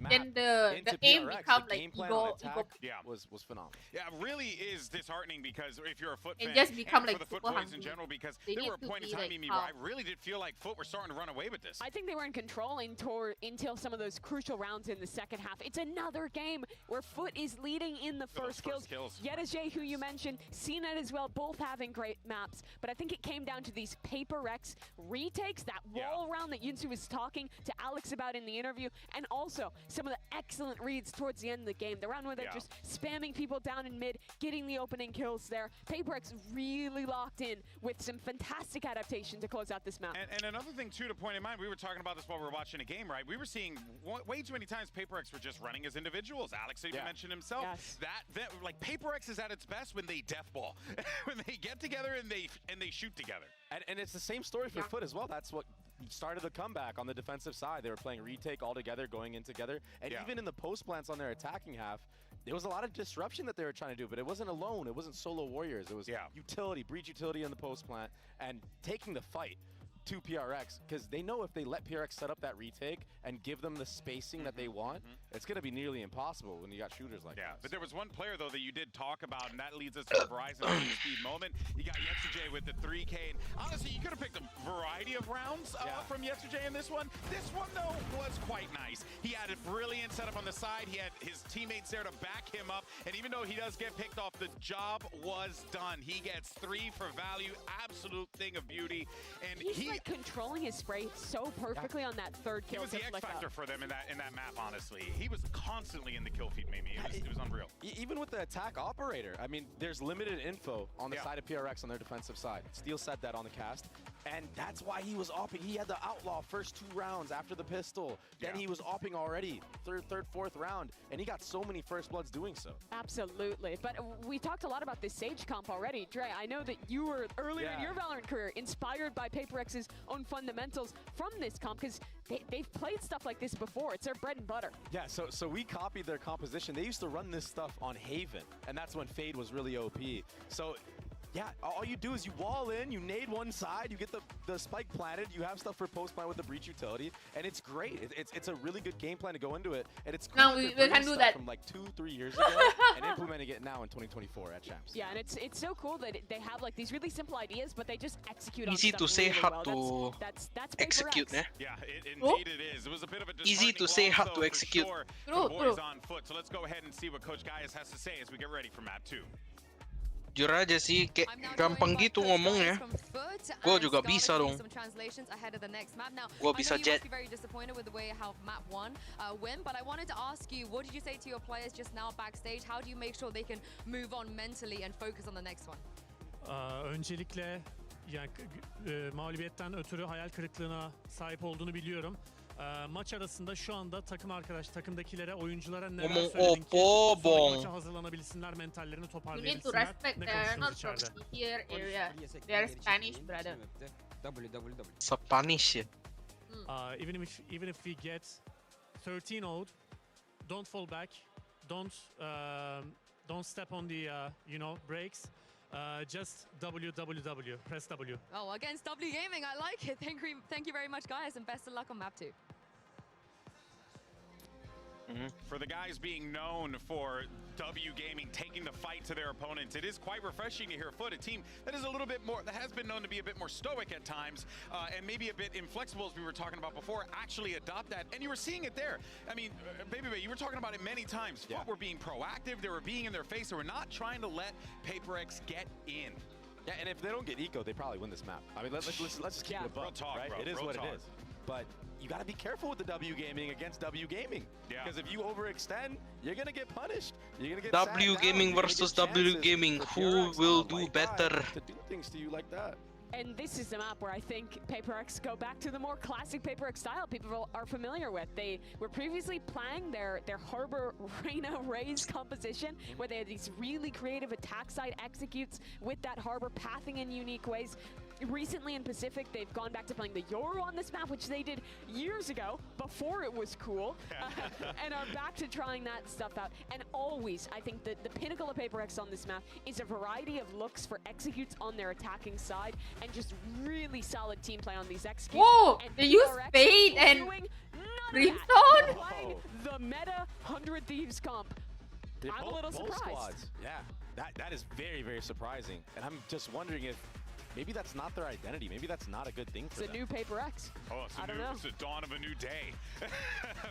then the aim become like ego. Yeah, was phenomenal. Yeah, it really is disheartening, because if you're a Foot fan, It just become and like for the Foot super boys in hungry. general, because They there need were a to point in be, time, like, Mimi, where I calm. really did feel like Foot were starting to run away with this. I think they were in controlling towards until some of those crucial rounds in the second half. It's another game where Foot is leading in the first kills. Yedajay, who you mentioned, CNET as well, both having great maps. But I think it came down to these Paper Rex retakes, that wall round that Yunsu was talking to Alex about in the interview, and also some of the excellent reads towards the end of the game. The round where they're just spamming people down in mid, getting the opening kills there. Paper Rex really locked in with some fantastic adaptation to close out this map. And another thing, too, to point in mind, we were talking about this while we were watching a game, right? We were seeing way too many times Paper Rex were just running as individuals. Alex even mentioned himself. That like Paper Rex is at its best when they deathball, when they get together and they shoot together. And it's the same story for Foot as well. That's what started the comeback on the defensive side. They were playing retake all together, going in together, and even in the post plants on their attacking half, there was a lot of disruption that they were trying to do, but it wasn't alone. It wasn't solo warriors. It was utility, breach utility in the post plant, and taking the fight to PRX, because they know if they let PRX set up that retake and give them the spacing that they want, it's going to be nearly impossible when you got shooters like that. But there was one player, though, that you did talk about, and that leads us to the Verizon speed moment. You got Yetsuj with the 3K, and honestly, you could have picked a variety of rounds from Yetsuj in this one. This one, though, was quite nice. He had a brilliant setup on the side. He had his teammates there to back him up, and even though he does get picked off, the job was done. He gets 3 for value, absolute thing of beauty, and he's like controlling his spray so perfectly on that third kill. He was the X factor for them in that map, honestly. He was constantly in the kill feed, Mimi. It was unreal. Even with the attack operator, I mean, there's limited info on the side of PRX on their defensive side. Steel said that on the cast, and that's why he was opping. He had the outlaw first 2 rounds after the pistol. Then he was opping already, third, fourth round, and he got so many first bloods doing so. Absolutely. But we talked a lot about this Sage comp already. Dre, I know that you were earlier in your Valorant career inspired by Paper X's own fundamentals from this comp, because they've played stuff like this before. It's their bread and butter. Yeah, so we copied their composition. They used to run this stuff on Haven, and that's when Fade was really OP. So yeah, all you do is you wall in, you nade one side, you get the spike planted, you have stuff for post plant with the breach utility, and it's great. It's a really good game plan to go into it, and it's cool we can do that from like 2-3 years ago and implementing it now in 2024 at Champs. Yeah, and it's so cool that they have like these really simple ideas, but they just execute on easy to say, really hard well. to that's execute, X. Yeah, indeed it is. It was a bit of a easy to say, hard to execute. Sure, the boys on Foot. So let's go ahead and see what Coach Gaius has to say as we get ready for map 2. Jujur aja sih, kayak gampang gitu ngomongnya. Gue juga bisa dong. Gue bisa jet. Very disappointed with the way how map 1 win, but I wanted to ask you, what did you say to your players just now backstage? How do you make sure they can move on mentally and focus on the next one? Öncelikle yani mağlubiyetten ötürü hayal kırıklığına sahip olduğunu biliyorum. Maç arasında şu anda takımdakilere, oyunculara neler söyledin ki maça hazırlanabilsinler, mentallerini toparlayabilsinler. Ne konuştunuz içeride? They're Spanish, brother. Spanish ya. Even if we get 13-0, don't fall back, don't step on the brakes. Just WWW, press W. Oh, against W Gaming, I like it. Thank you very much, guys, and best of luck on map 2. For the guys being known for W Gaming taking the fight to their opponents, it is quite refreshing to hear Foot, a team that is a little bit more, that has been known to be a bit more stoic at times, and maybe a bit inflexible, as we were talking about before, actually adopt that. And you were seeing it there. I mean, Baby, you were talking about it many times. Foot were being proactive, they were being in their face, they were not trying to let Paper X get in. Yeah, and if they don't get eco, they probably win this map. I mean, let's just keep it a buck, right? It is what it is. But you got to be careful with the W Gaming against W Gaming. Because if you overextend, you're going to get punished. You're going to get W Gaming versus W Gaming. Who will do better? To do things to you like that. And this is the map where I think Paper X go back to the more classic Paper X style people are familiar with. They were previously playing their Harbor Reyna Raze composition, where they had these really creative attack side executes with that Harbor pathing in unique ways. Recently in Pacific, they've gone back to playing the Yoru on this map, which they did years ago, before it was cool, and are back to trying that stuff out. And always, I think that the pinnacle of Paper X on this map is a variety of looks for executes on their attacking side, and just really solid team play on these executes. Whoa! And They use Fade and Brimstone? Playing the meta 100 Thieves comp. I'm a little surprised. Squads. Yeah, that is very, very surprising. And I'm just wondering if maybe that's not their identity. Maybe that's not a good thing for It's a them. new Paper X. Oh, I don't know. It's the dawn of a new day.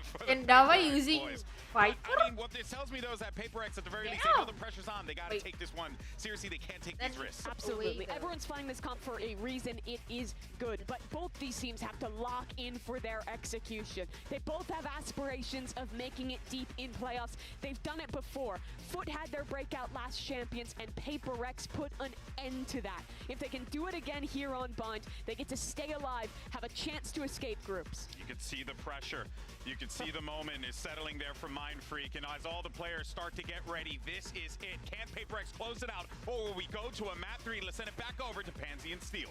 for the And Dava Paper X using boys. Viper? I mean, what this tells me though is that Paper X at the very least, they know the pressure's on. They gotta Wait. take this one seriously. They can't take Then these risks. Absolutely. Wait, Everyone's playing this comp for a reason. It is good. But both these teams have to lock in for their execution. They both have aspirations of making it deep in playoffs. They've done it before. Foot had their breakout last champions, and Paper Rex put an end to that. If they can do it again here on Bind, they get to stay alive, have a chance to escape groups. You can see the pressure. You can see the moment is settling there for Mind Freak. And as all the players start to get ready, this is it. Can Paper X close it out? Or will we go to a map 3? Let's send it back over to Pansy and Steel.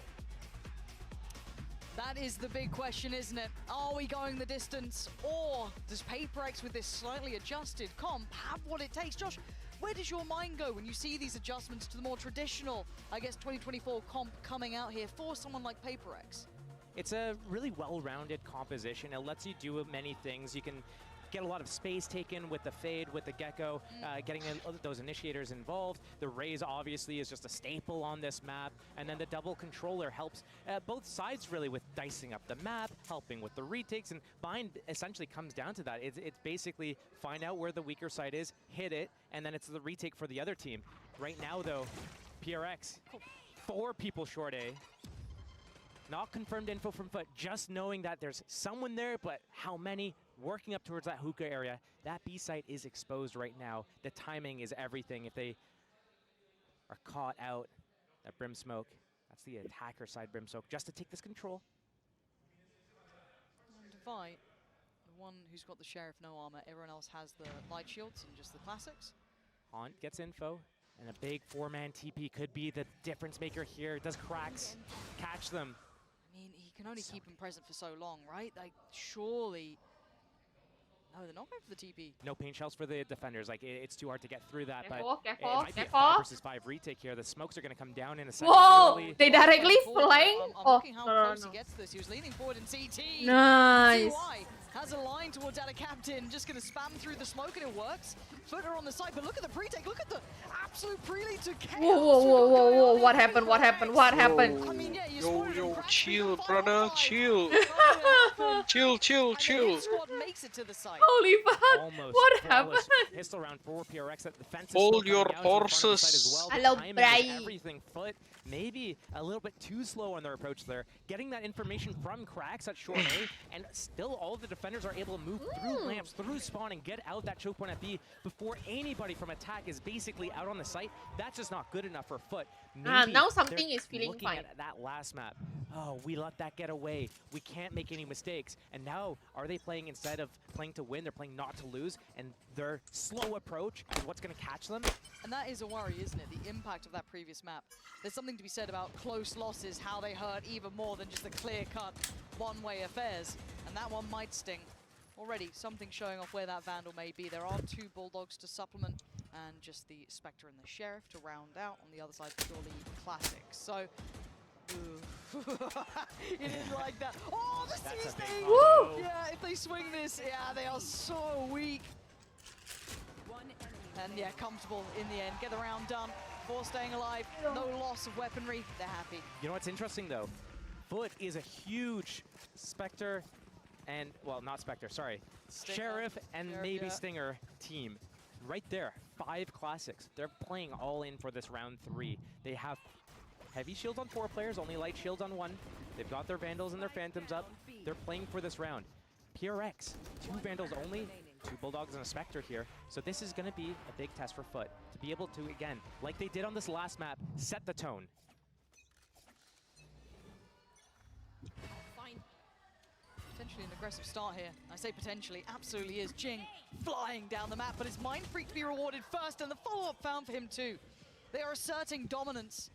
That is the big question, isn't it? Are we going the distance, or does Paper X with this slightly adjusted comp have what it takes? Josh, where does your mind go when you see these adjustments to the more traditional, I guess, 2024 comp coming out here for someone like Paper X? It's a really well-rounded composition. It lets you do many things. You can get a lot of space taken with the fade, with the gecko, getting those initiators involved. The raise obviously is just a staple on this map, and then the double controller helps both sides really with dicing up the map, helping with the retakes, and Bind essentially comes down to that. It's basically find out where the weaker side is, hit it, and then it's the retake for the other team. Right now though, PRX, 4 people short A. Not confirmed info from Foot, just knowing that there's someone there, but how many? Working up towards that hookah area. That B site is exposed right now. The timing is everything. If they are caught out, that Brim Smoke, that's the attacker side Brim Smoke, just to take this control. And Divide, the one who's got the Sheriff no armor, everyone else has the light shields and just the classics. Haunt gets info, and a big 4-man TP could be the difference maker here. Does Cracks catch them? I mean, he can only keep him present for so long, right? Like, surely... No, they're not going for the TP. No paint shells for the defenders. Like, it's too hard to get through that, but Careful, it careful, might be a careful. 5 versus 5 retake here. The smokes are going to come down in a second. Whoa! Surely. They directly flying? I'm Oh, looking how no, close no. he gets to this. He was leaning forward in CT. Nice. TY has a line towards our captain, just going to spam through the smoke, and it works. Footer on the side, but look at the pre-take. Look at the absolute prelude to chaos. Whoa, whoa, whoa, whoa, whoa. What happened? What happened? What happened? I mean, yeah, you Yo, spotted yo, him crash chill, through the brother, final chill. five. Chill. And the hit squad makes it to the site. Holy fuck. Almost What flawless happened? pistol round for PRX. That defense Hold your horses. As well. Hello, The timing Brai. is everything. Foot maybe a little bit too slow on their approach there. Getting that information from Cracks at short A, and still all of the defenders are able to move through lamps, through spawn, and get out that choke point at B before anybody from attack is basically out on the site. That's just not good enough for Foot. Maybe Now something they're is feeling looking fine. at that last map. Oh, we let that get away. We can't make any mistakes. And now, are they playing instead of playing to win, they're playing not to lose, and their slow approach is what's going to catch them? And that is a worry, isn't it? The impact of that previous map. There's something to be said about close losses, how they hurt even more than just the clear-cut one-way affairs. And that one might sting. Already, something showing off where that Vandal may be. There are 2 Bulldogs to supplement, and just the Spectre and the Sheriff to round out. On the other side, purely classics. So, ooh. You didn't like that. Oh, the That's a C big stage! combo. Yeah, if they swing this, yeah, they are so weak. And yeah, comfortable in the end. Get the round done. 4 staying alive. No loss of weaponry. They're happy. You know what's interesting, though? Foot is a huge Spectre and, well, not Spectre, sorry. Stinger. Sheriff and Sheriff, maybe yeah. Stinger team. Right there, 5 classics. They're playing all in for this round 3. They have heavy shields on 4 players, only light shields on 1. They've got their Vandals and their Phantoms up. They're playing for this round. PRX, 2 Vandals only, 2 Bulldogs and a Spectre here. So this is going to be a big test for Foot to be able to, again, like they did on this last map, set the tone. Potentially an aggressive start here. I say potentially, absolutely is. Jing flying down the map, but it's Mind Freak to be rewarded first, and the follow-up found for him too. They are asserting dominance.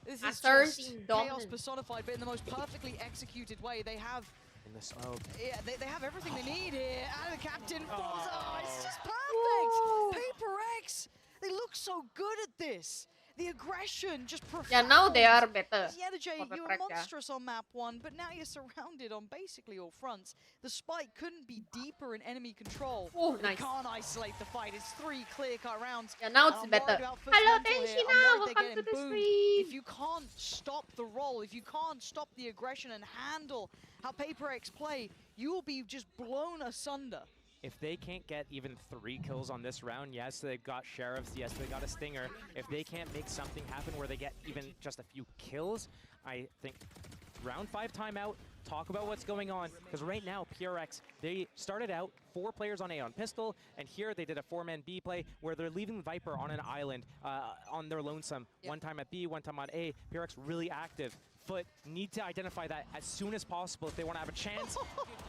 This is just chaos personified, but in the most perfectly executed way. They have, In the smoke. yeah, they have everything they need here. And the captain falls. Oh, it's just perfect. Paper X, they look so good at this. The aggression just profound. Yeah, now they are better. Yeah, Jay, for the you were track, yeah. monstrous on map 1, but now you're surrounded on basically all fronts. The spike couldn't be deeper in enemy control. Oh, They nice. can't isolate the fight. It's 3 clear-cut rounds. Yeah, now And it's I'm better. worried about Foot's Hello, mental here. Tenshina. I'm worried they're Welcome to getting the boomed. stream. If you can't can't stop the roll, if you can't stop the aggression and handle how Paper X play, you will be just blown asunder. If they can't get even 3 kills on this round, yes, they've got Sheriffs, yes, they got a Stinger. If they can't make something happen where they get even just a few kills, I think round 5 timeout, talk about what's going on. Because right now, PRX, they started out 4 players on A on pistol, and here they did a 4-man B play where they're leaving Viper on an island on their lonesome. Yep. One time at B, one time on A. PRX really active. Foot need to identify that as soon as possible if they want to have a chance.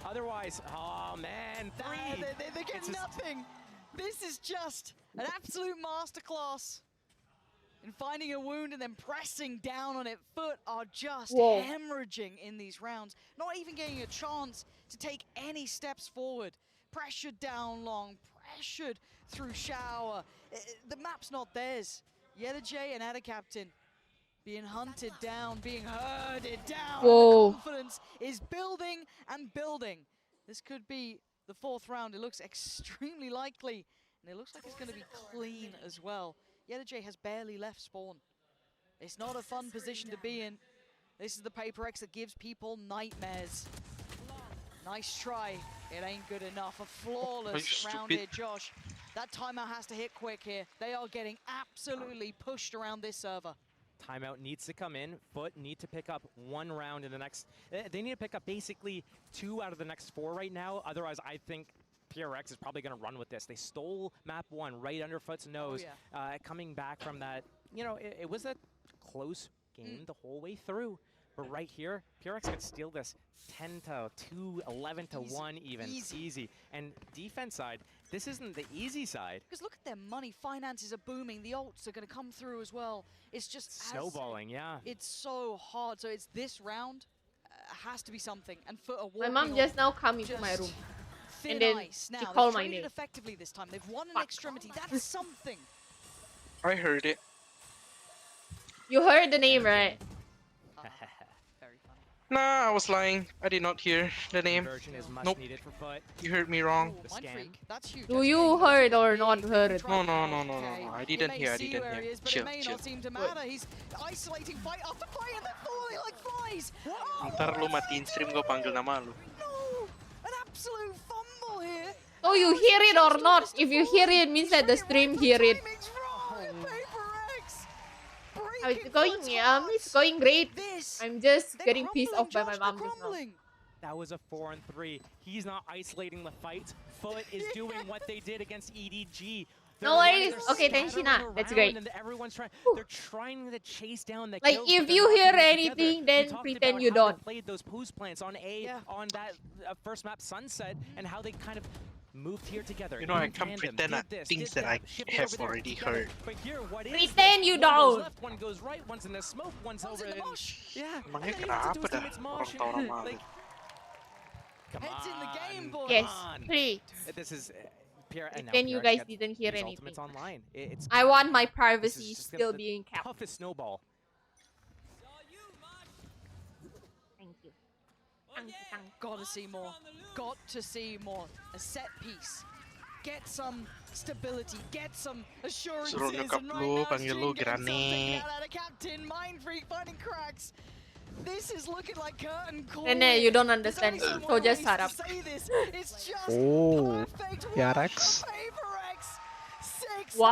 Otherwise, oh man, 3. They get nothing. This is just an absolute masterclass in finding a wound and then pressing down on it. Foot are just hemorrhaging in these rounds, not even getting a chance to take any steps forward. Pressured down long, pressured through shower. The map's not theirs. YetaJ and Ada Captain being hunted down, being herded down. The confidence is building and building. This could be the 4th round. It looks extremely likely, and it looks like it's going to be clean as well. YetaJ has barely left spawn. It's not a fun position to be in. This is the Paper X that gives people nightmares. Nice try. It ain't good enough. A flawless round here, Josh. That timeout has to hit quick here. They are getting absolutely pushed around this server. Timeout needs to come in. Foot need to pick up 1 round in the next... They need to pick up basically 2 out of the next 4 right now. Otherwise, I think PRX is probably going to run with this. They stole map 1 right under Foot's nose. Coming back from that, you know, it was a close game the whole way through. But right here, PRX could steal this 10-2, 11-1 even. Easy. And defense side, this isn't the easy side. Because look at their money. Finances are booming. The ults are going to come through as well. It's just snowballing, It's so hard. So it's this round has to be something. And Foot are my mom just now come into my room. And then she called my name. Effectively this time. They've won an extremity. That's something. I heard it. You heard the name, right? Nah, I was lying. I did not hear the name. Nope. You heard me wrong. Do you heard or not heard? No. I didn't hear. Chill. He's isolating fight after fight and they're falling like flies. Ntar lu matiin stream gua panggil nama lu. No! An absolute fumble here. So you hear it or not? If you hear it, means that the stream hear it. How it's going? It's going great. I'm just getting pissed off by my mom just now. That was a 4-3. He's not isolating the fight. Foot is doing what they did against EDG. No worries. Okay, thanks, Shina. That's great. Everyone's trying. They're trying to chase down the like kills, if you hear anything, then pretend you don't. Played those post plants on A on that first map Sunset, and how they kind of moved here together. You know, I can't pretend at things that I have already heard. But here, what is pretend you don't. Left, one goes right, one's in the smoke, one's over in the mosh. Yeah. Emangnya kenapa dah orang-orang malu? Come on. Heads in the game, boys. Yes, please. This is then you guys didn't hear anything. Online. I want my privacy still being kept. Toughest snowball. Thank you. Gotta see more. Got to see more. A set piece. Get some stability. Get some assurances. Suruh nyokap lu, panggil lu Grane. Captain, Mind Freak finding cracks. This is looking like curtain call. Nene, you don't understand. So just shut up. It's just PRX. Paper X. 6 wow.